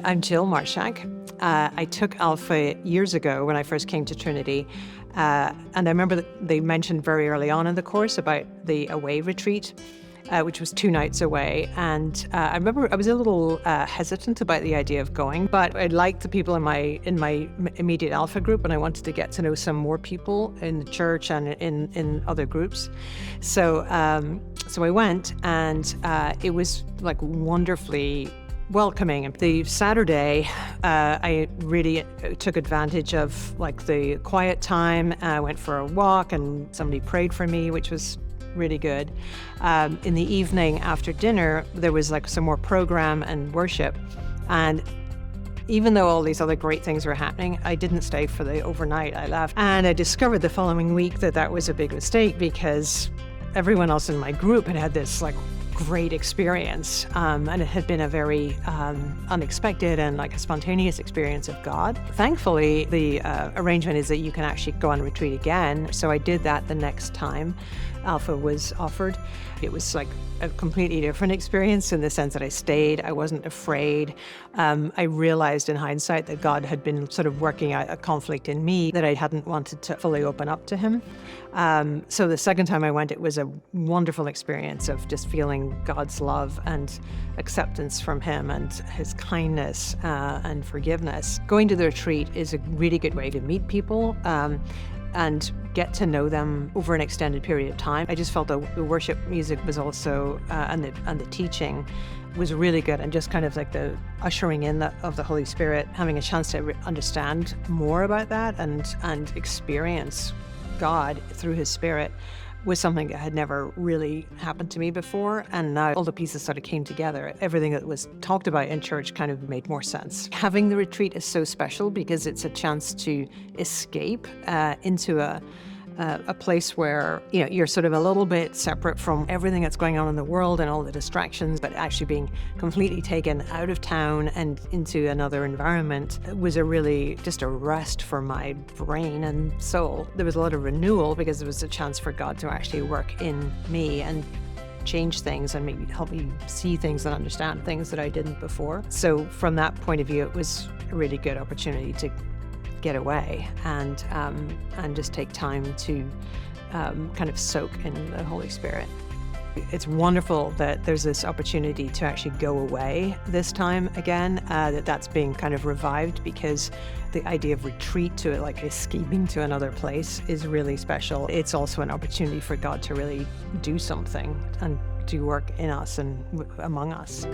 I'm Jill Marchak. I took Alpha years ago when I first came to Trinity. And I remember that they mentioned very early on in the course about the away retreat, which was 2 nights away. And I remember I was a little hesitant about the idea of going, but I liked the people in my immediate Alpha group, and I wanted to get to know some more people in the church and in other groups. So I went, and it was like wonderfully welcoming. The Saturday, I really took advantage of like the quiet time. I went for a walk and somebody prayed for me, which was really good. In the evening after dinner, there was like some more program and worship. And even though all these other great things were happening, I didn't stay for the overnight. I left. And I discovered the following week that was a big mistake, because everyone else in my group had this like great experience, and it had been a very unexpected and like a spontaneous experience of God. Thankfully, the arrangement is that you can actually go on retreat again. So I did that the next time Alpha was offered. It was like a completely different experience in the sense that I stayed. I wasn't afraid. I realized in hindsight that God had been sort of working out a conflict in me that I hadn't wanted to fully open up to Him. So the second time I went, it was a wonderful experience of just feeling God's love and acceptance from Him and His kindness and forgiveness. Going to the retreat is a really good way to meet people and get to know them over an extended period of time. I just felt the worship music was also, and the teaching was really good, and just kind of like the ushering in of the Holy Spirit, having a chance to understand more about that and experience God through His Spirit was something that had never really happened to me before. And now all the pieces sort of came together. Everything that was talked about in church kind of made more sense. Having the retreat is so special because it's a chance to escape into a place where, you know, you're sort of a little bit separate from everything that's going on in the world and all the distractions, but actually being completely taken out of town and into another environment was just a rest for my brain and soul. There was a lot of renewal because there was a chance for God to actually work in me and change things and maybe help me see things and understand things that I didn't before. So from that point of view, it was a really good opportunity to get away and just take time to kind of soak in the Holy Spirit. It's wonderful that there's this opportunity to actually go away this time again, that's being kind of revived, because the idea of retreat, to like escaping to another place, is really special. It's also an opportunity for God to really do something and do work in us and among us.